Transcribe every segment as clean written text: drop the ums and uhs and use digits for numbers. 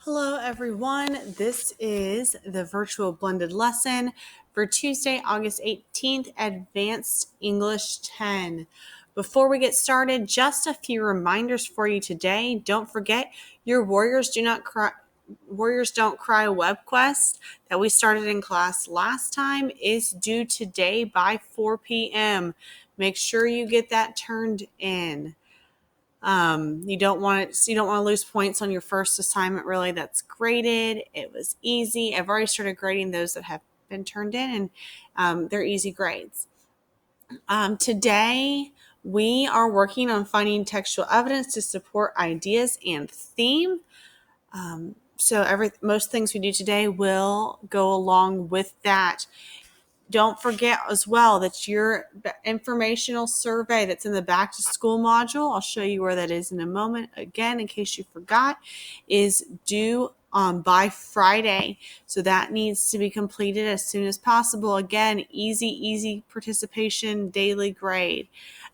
Hello, everyone. This is the virtual blended lesson for Tuesday, August 18th, Advanced English 10. Before we get started, just a few reminders for you today. Don't forget your Warriors Don't Cry web quest that we started in class last time is due today by 4 p.m. Make sure you get that turned in. You don't want to lose points on your first assignment. Really, that's graded. It was easy. I've already started grading those that have been turned in, and they're easy grades. Today, we are working on finding textual evidence to support ideas and theme. Most things we do today will go along with that. Don't forget as well that your informational survey that's in the back to school module, I'll show you where that is in a moment, again, in case you forgot, is due by Friday. So that needs to be completed as soon as possible. Again, easy participation, daily grade.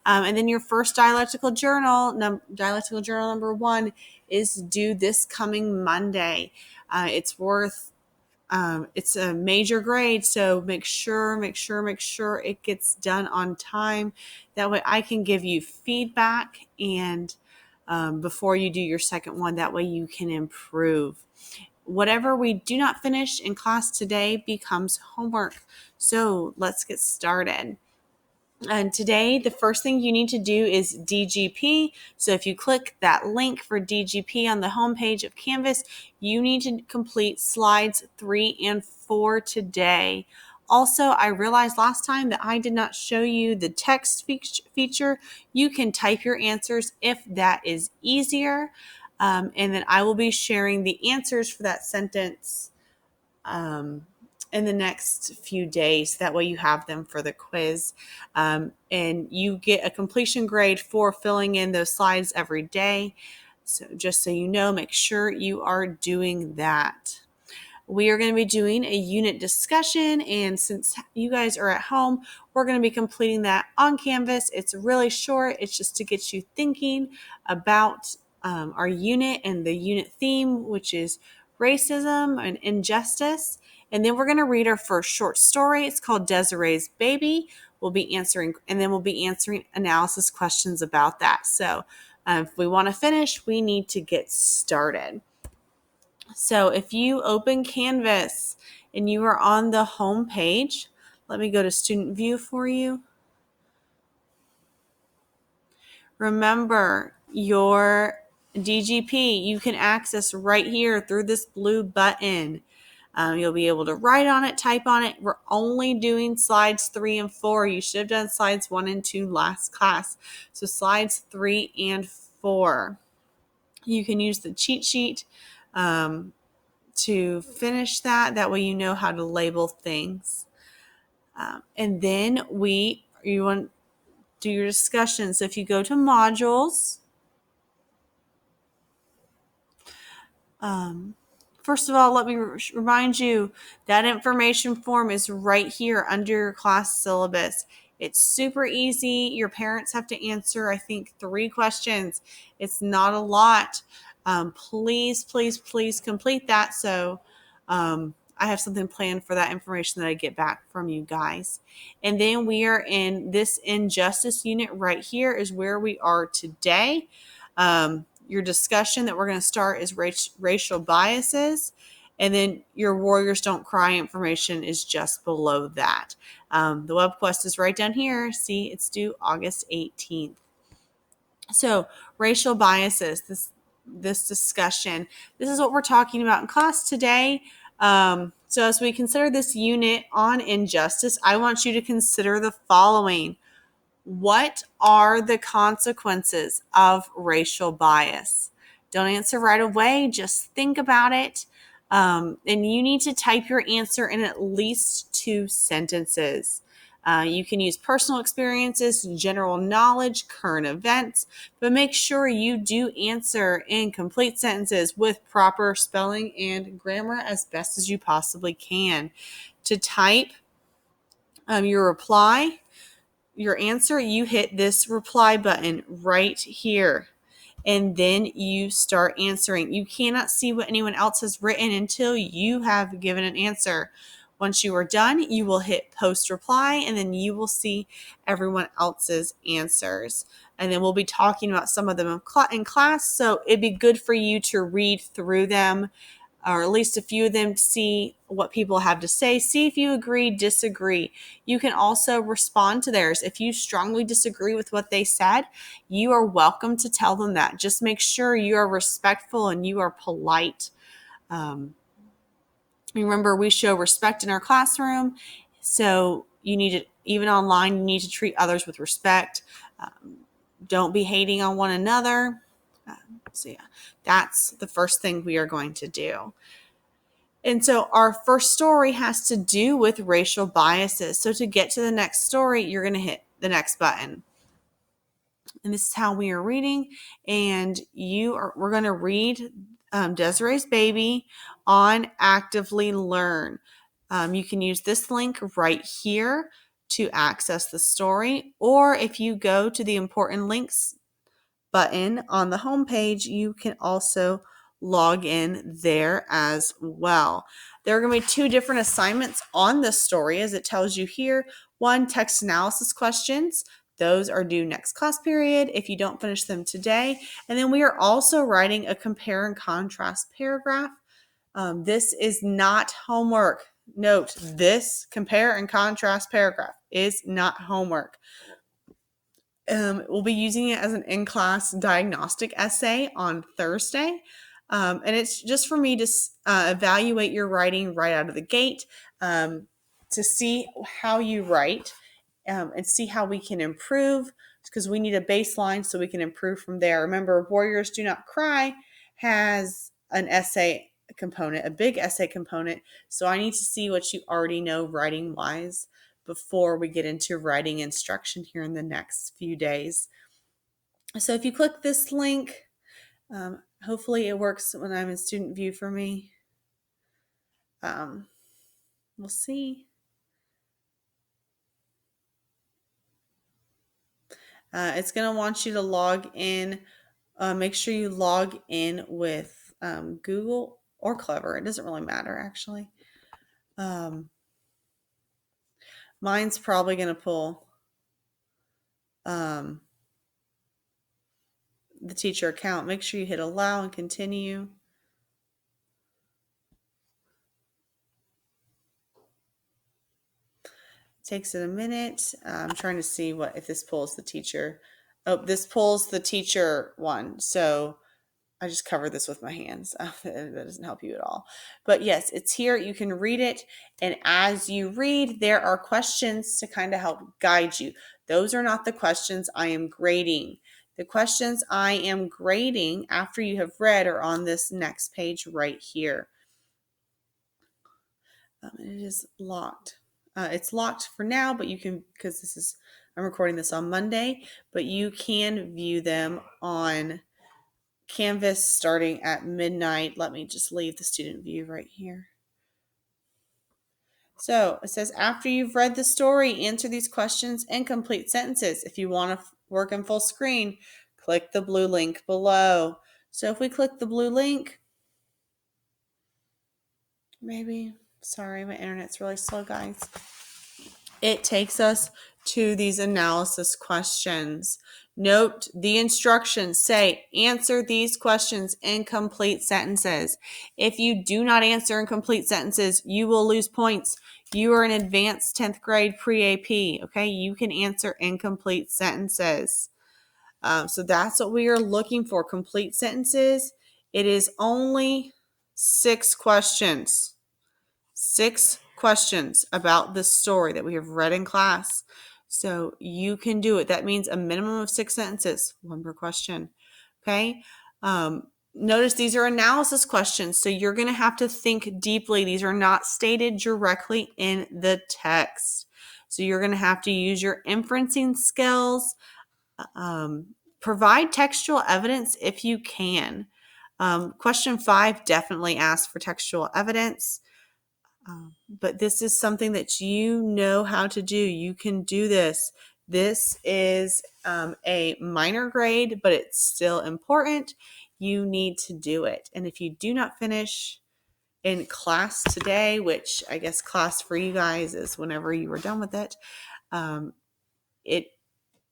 And then your first dialectical journal number 1 is due this coming Monday. It's a major grade, so make sure it gets done on time. That way I can give you feedback and before you do your second one, that way you can improve. Whatever we do not finish in class today becomes homework. So let's get started. And today, the first thing you need to do is DGP. So if you click that link for DGP on the homepage of Canvas, you need to complete slides 3 and 4 today. Also, I realized last time that I did not show you the text feature. You can type your answers if that is easier. And then I will be sharing the answers for that sentence in the next few days. That way you have them for the quiz. And you get a completion grade for filling in those slides every day. So just so you know, make sure you are doing that. We are going to be doing a unit discussion, and since you guys are at home, we're going to be completing that on Canvas. It's really short. It's just to get you thinking about our unit and the unit theme, which is racism and injustice. And then we're going to read our first short story. It's called Desiree's Baby. We'll be answering analysis questions about that. So if we want to finish, we need to get started. So if you open Canvas and you are on the home page, let me go to student view for you. Remember, your DGP you can access right here through this blue button. You'll be able to write on it, type on it. We're only doing slides 3 and 4. You should have done slides 1 and 2 last class. So slides 3 and 4. You can use the cheat sheet to finish that. That way you know how to label things. And then you want to do your discussion. So if you go to modules, first of all, let me remind you that information form is right here under your class syllabus. It's super easy. Your parents have to answer, I think, 3 questions. It's not a lot. Please complete that. So I have something planned for that information that I get back from you guys. And then we are in this injustice unit right here is where we are today. Your discussion that we're going to start is racial biases. And then your Warriors Don't Cry information is just below that. The web quest is right down here. See, it's due August 18th. So racial biases, this discussion, this is what we're talking about in class today. So as we consider this unit on injustice, I want you to consider the following. What are the consequences of racial bias? Don't answer right away. Just think about it. And you need to type your answer in at least 2 sentences. You can use personal experiences, general knowledge, current events, but make sure you do answer in complete sentences with proper spelling and grammar as best as you possibly can. To type your reply, your answer, you hit this reply button right here. and then you start answering. You cannot see what anyone else has written until you have given an answer. Once you are done, you will hit post reply, and then you will see everyone else's answers. And then we'll be talking about some of them in class, so it'd be good for you to read through them, or at least a few of them, to see what people have to say. See if you agree, disagree. You can also respond to theirs. If you strongly disagree with what they said, you are welcome to tell them that. Just make sure you are respectful and you are polite. Remember, we show respect in our classroom, so you need to, even online, you need to treat others with respect. Don't be hating on one another. So yeah, that's the first thing we are going to do. And so our first story has to do with racial biases. So to get to the next story, you're going to hit the next button. And this is how we are reading. And we're going to read Desiree's Baby on Actively Learn. You can use this link right here to access the story. Or if you go to the important links button on the homepage, you can also log in there as well. There are going to be two different assignments on this story, as it tells you here. One, text analysis questions. Those are due next class period if you don't finish them today. And then we are also writing a compare and contrast paragraph. This is not homework. Note, this compare and contrast paragraph is not homework. We'll be using it as an in-class diagnostic essay on Thursday. And it's just for me to evaluate your writing right out of the gate, to see how you write, and see how we can improve, because we need a baseline so we can improve from there. Remember, Warriors Do Not Cry has an essay component, a big essay component. So I need to see what you already know writing-wise before we get into writing instruction here in the next few days. So if you click this link, hopefully it works when I'm in student view for me. We'll see. It's going to want you to log in. Make sure you log in with Google or Clever. It doesn't really matter, actually. Mine's probably going to pull the teacher account. Make sure you hit allow and continue. Takes it a minute. I'm trying to see if this pulls the teacher. Oh, this pulls the teacher one. So I just covered this with my hands. That doesn't help you at all. But yes, it's here. You can read it. And as you read, there are questions to kind of help guide you. Those are not the questions I am grading. The questions I am grading after you have read are on this next page right here. It is locked. It's locked for now, but you can, because I'm recording this on Monday, but you can view them on Canvas starting at midnight. Let me just leave the student view right here. So it says, after you've read the story, answer these questions in complete sentences. If you want to work in full screen, click the blue link below. So if we click the blue link, sorry, my internet's really slow, guys. It takes us to these analysis questions. Note the instructions say, answer these questions in complete sentences. If you do not answer in complete sentences, you will lose points. You are an advanced 10th grade pre-AP, okay? You can answer incomplete sentences. So that's what we are looking for, complete sentences. It is only 6 questions. 6 questions about the story that we have read in class. So you can do it. That means a minimum of 6 sentences, 1 per question. Okay. Notice these are analysis questions. So you're going to have to think deeply. These are not stated directly in the text. So you're going to have to use your inferencing skills. Provide textual evidence if you can. Question 5 definitely asks for textual evidence. But this is something that you know how to do. You can do this. This is a minor grade, but it's still important. You need to do it. And if you do not finish in class today, which I guess class for you guys is whenever you were done with it, it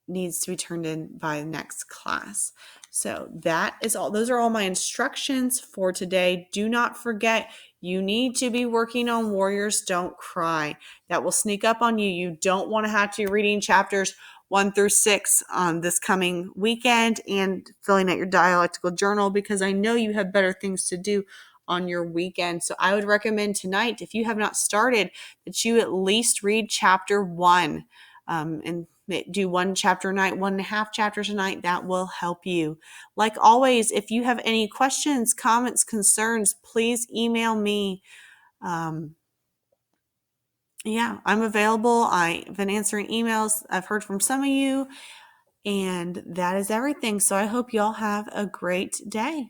needs to be turned in by the next class. So that is all. Those are all my instructions for today. Do not forget, you need to be working on Warriors Don't Cry. That will sneak up on you. You don't want to have to be reading chapters 1 through 6 on this coming weekend and filling out your dialectical journal, because I know you have better things to do on your weekend. So I would recommend tonight, if you have not started, that you at least read chapter 1 and do 1 chapter a night, 1.5 chapters a night. That will help you. Like always, if you have any questions, comments, concerns, please email me. I'm available. I've been answering emails. I've heard from some of you, and that is everything. So I hope you all have a great day.